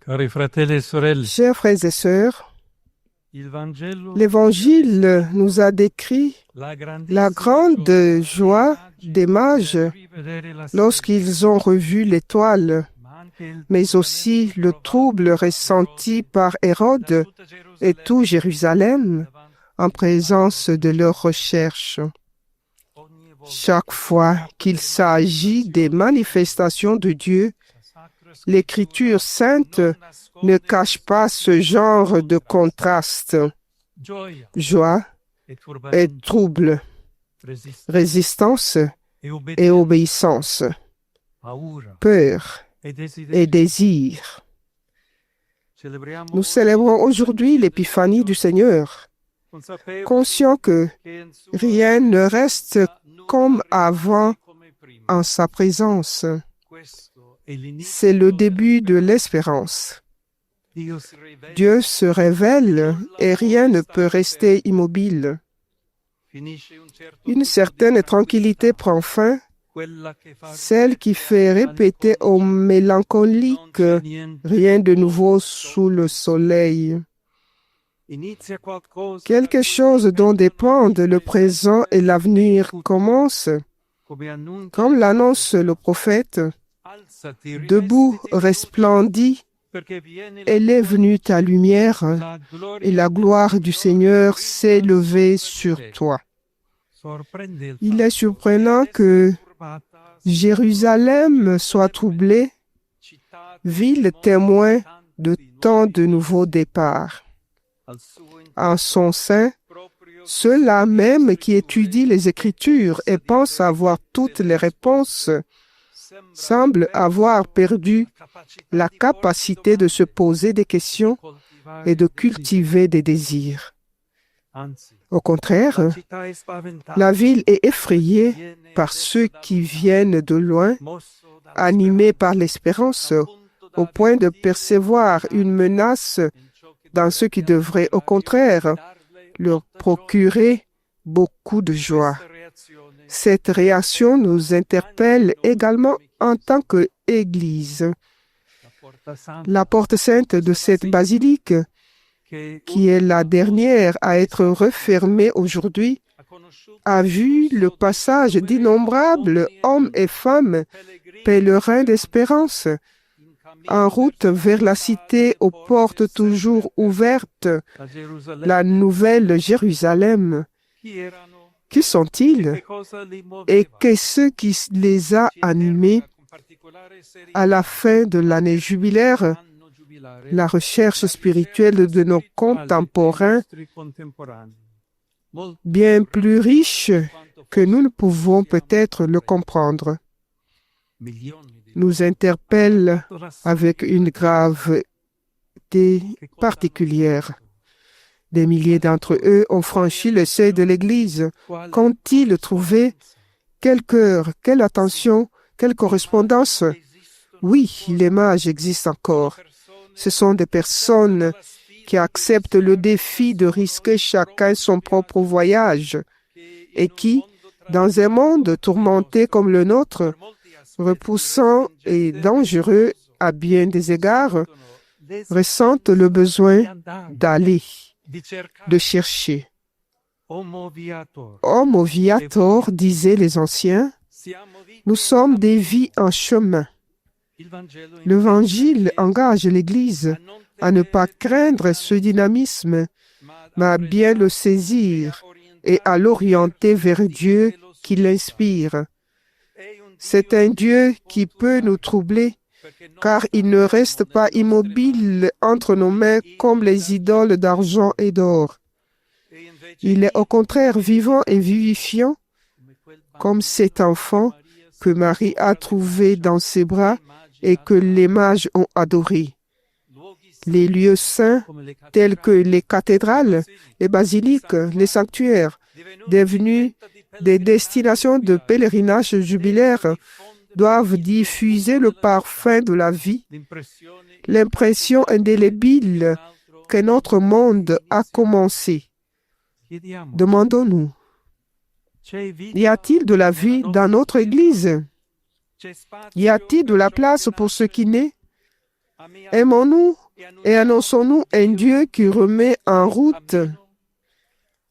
Cari fratelli e sorelle, Chers frères et sœurs, il Vangelo l'Évangile nous a décrit la la grande joie des mages lorsqu'ils ont revu l'étoile, mais aussi le trouble ressenti par Hérode et tout Jérusalem en présence de leurs recherches. Chaque fois qu'il s'agit des manifestations de Dieu, l'Écriture sainte ne cache pas ce genre de contraste. Joie et trouble, résistance et obéissance, peur et désir. Nous célébrons aujourd'hui l'épiphanie du Seigneur, conscients que rien ne reste comme avant en sa présence. C'est le début de l'espérance. Dieu se révèle et rien ne peut rester immobile. Une certaine tranquillité prend fin, celle qui fait répéter aux mélancoliques rien de nouveau sous le soleil. Quelque chose dont dépendent le présent et l'avenir commence, comme l'annonce le prophète. Debout, resplendit, elle est venue ta lumière, et la gloire du Seigneur s'est levée sur toi. Il est surprenant que Jérusalem soit troublée, ville témoin de tant de nouveaux départs. En son sein, ceux-là même qui étudient les Écritures et pensent avoir toutes les réponses semblent avoir perdu la capacité de se poser des questions et de cultiver des désirs. Au contraire, la ville est effrayée par ceux qui viennent de loin, animés par l'espérance, au point de percevoir une menace dans ce qui devrait, au contraire, leur procurer beaucoup de joie. Cette réaction nous interpelle également en tant qu'Église. La porte sainte de cette basilique, qui est la dernière à être refermée aujourd'hui, a vu le passage d'innombrables hommes et femmes pèlerins d'espérance en route vers la cité aux portes toujours ouvertes, la nouvelle Jérusalem. Qui sont-ils et qu'est-ce qui les a animés? À la fin de l'année jubilaire, la recherche spirituelle de nos contemporains, bien plus riche que nous ne pouvons peut-être le comprendre, nous interpelle avec une gravité particulière. Des milliers d'entre eux ont franchi le seuil de l'Église. Qu'ont-ils trouvé? Quel cœur, quelle attention, quelle correspondance? Oui, les mages existent encore. Ce sont des personnes qui acceptent le défi de risquer chacun son propre voyage et qui, dans un monde tourmenté comme le nôtre, repoussant et dangereux à bien des égards, ressentent le besoin d'aller, de chercher. Homo viator, disaient les anciens, nous sommes des vies en chemin. L'Évangile engage l'Église à ne pas craindre ce dynamisme, mais à bien le saisir et à l'orienter vers Dieu qui l'inspire. C'est un Dieu qui peut nous troubler, car il ne reste pas immobile entre nos mains comme les idoles d'argent et d'or. Il est au contraire vivant et vivifiant, comme cet enfant que Marie a trouvé dans ses bras et que les mages ont adoré. Les lieux saints, tels que les cathédrales, les basiliques, les sanctuaires, devenus des destinations de pèlerinage jubilaire, doivent diffuser le parfum de la vie, l'impression indélébile que notre monde a commencé. Demandons-nous, y a-t-il de la vie dans notre Église? Y a-t-il de la place pour ce qui naît? Aimons-nous et annonçons-nous un Dieu qui remet en route.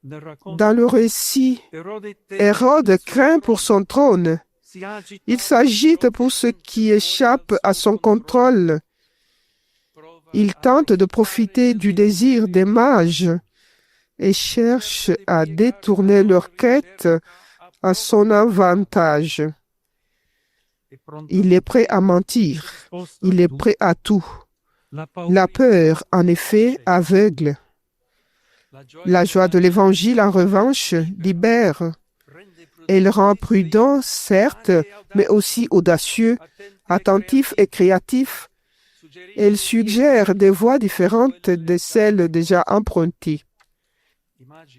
Dans le récit, Hérode craint pour son trône. Il s'agite pour ce qui échappe à son contrôle. Il tente de profiter du désir des mages et cherche à détourner leur quête à son avantage. Il est prêt à mentir. Il est prêt à tout. La peur, en effet, aveugle. La joie de l'Évangile, en revanche, libère. Elle rend prudent, certes, mais aussi audacieux, attentif et créatif. Elle suggère des voies différentes de celles déjà empruntées.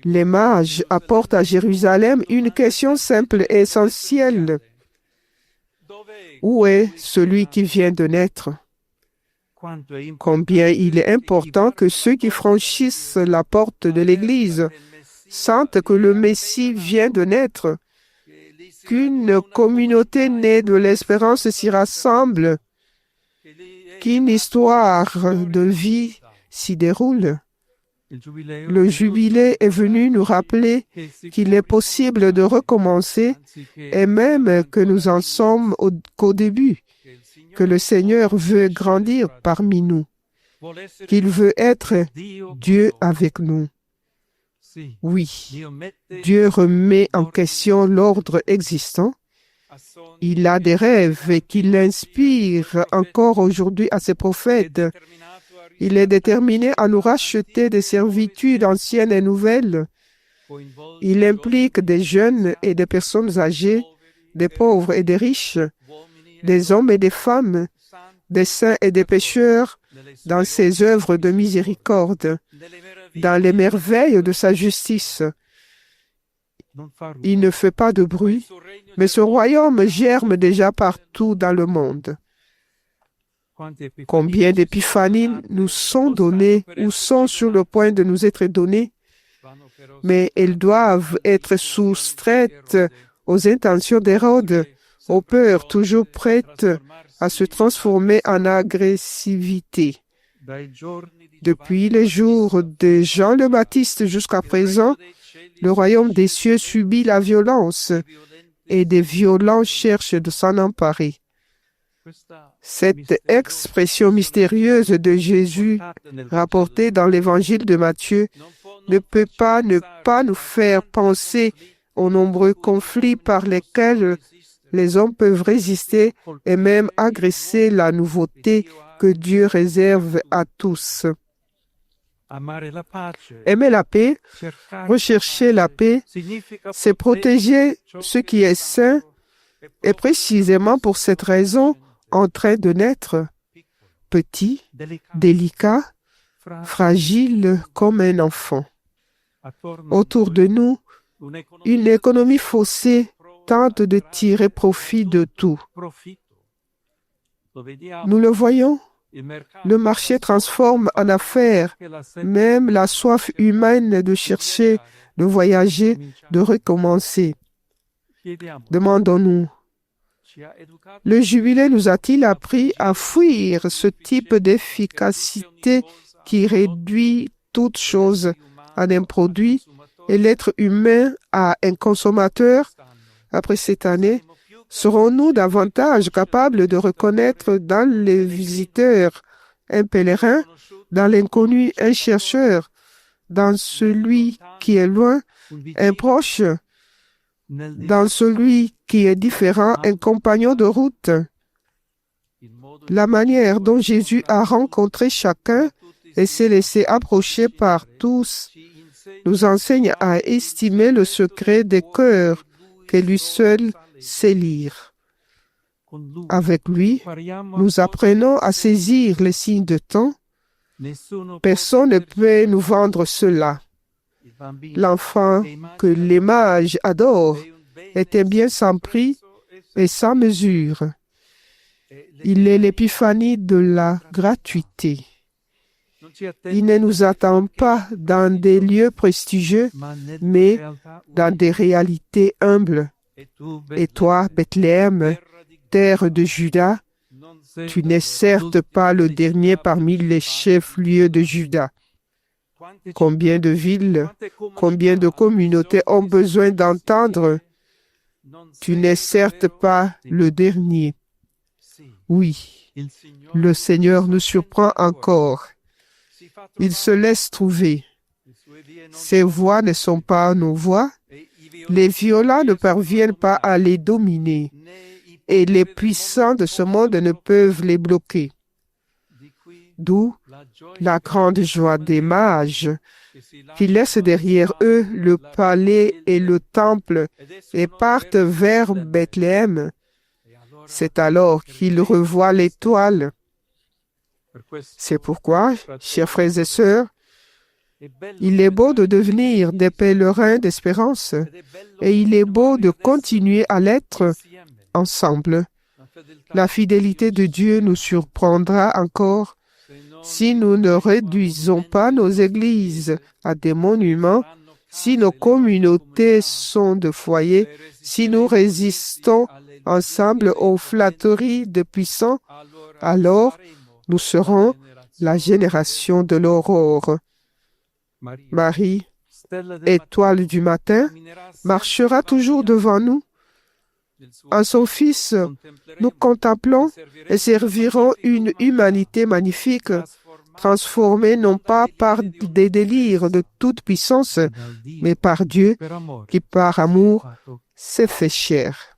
Les mages apportent à Jérusalem une question simple et essentielle. Où est celui qui vient de naître? Combien il est important que ceux qui franchissent la porte de l'Église sentent que le Messie vient de naître, qu'une communauté née de l'espérance s'y rassemble, qu'une histoire de vie s'y déroule. Le jubilé est venu nous rappeler qu'il est possible de recommencer et même que nous en sommes qu'au début, que le Seigneur veut grandir parmi nous, qu'il veut être Dieu avec nous. Oui, Dieu remet en question l'ordre existant. Il a des rêves et qu'il inspire encore aujourd'hui à ses prophètes. Il est déterminé à nous racheter des servitudes anciennes et nouvelles. Il implique des jeunes et des personnes âgées, des pauvres et des riches, des hommes et des femmes, des saints et des pécheurs dans ses œuvres de miséricorde, dans les merveilles de sa justice. Il ne fait pas de bruit, mais ce royaume germe déjà partout dans le monde. Combien d'épiphanies nous sont données ou sont sur le point de nous être données, mais elles doivent être soustraites aux intentions d'Hérode, aux peurs toujours prêtes à se transformer en agressivité. Depuis les jours de Jean le Baptiste jusqu'à présent, le royaume des cieux subit la violence et des violents cherchent de s'en emparer. Cette expression mystérieuse de Jésus rapportée dans l'évangile de Matthieu ne peut pas ne pas nous faire penser aux nombreux conflits par lesquels les hommes peuvent résister et même agresser la nouveauté que Dieu réserve à tous. Aimer la paix, rechercher la paix, c'est protéger ce qui est saint et précisément pour cette raison en train de naître petit, délicat, fragile comme un enfant. Autour de nous, une économie faussée tente de tirer profit de tout. Nous le voyons, le marché transforme en affaires même la soif humaine de chercher, de voyager, de recommencer. Demandons-nous, le jubilé nous a-t-il appris à fuir ce type d'efficacité qui réduit toute chose à un produit et l'être humain à un consommateur? Après cette année, serons-nous davantage capables de reconnaître dans les visiteurs un pèlerin, dans l'inconnu un chercheur, dans celui qui est loin un proche, dans celui qui est différent un compagnon de route? La manière dont Jésus a rencontré chacun et s'est laissé approcher par tous nous enseigne à estimer le secret des cœurs que lui seul sait lire. Avec lui, nous apprenons à saisir les signes de temps. Personne ne peut nous vendre cela. L'enfant que les mages adorent était bien sans prix et sans mesure. Il est l'épiphanie de la gratuité. Il ne nous attend pas dans des lieux prestigieux, mais dans des réalités humbles. Et toi, Bethléem, terre de Juda, Tu n'es certes pas le dernier parmi les chefs-lieux de Juda. Combien de villes, combien de communautés ont besoin d'entendre? Tu n'es certes pas le dernier. Oui, le Seigneur nous surprend encore. Il se laisse trouver. Ses voix ne sont pas nos voix. Les violents ne parviennent pas à les dominer. Et les puissants de ce monde ne peuvent les bloquer. D'où la grande joie des mages qui laissent derrière eux le palais et le temple et partent vers Bethléem. C'est alors qu'ils revoient l'étoile. C'est pourquoi, chers frères et sœurs, il est beau de devenir des pèlerins d'espérance et il est beau de continuer à l'être ensemble. La fidélité de Dieu nous surprendra encore si nous ne réduisons pas nos églises à des monuments, si nos communautés sont de foyers, si nous résistons ensemble aux flatteries de puissants, alors nous serons la génération de l'aurore. Marie, étoile du matin, marchera toujours devant nous. En son Fils, nous contemplons et servirons une humanité magnifique, transformée non pas par des délires de toute puissance, mais par Dieu qui, par amour, s'est fait chair.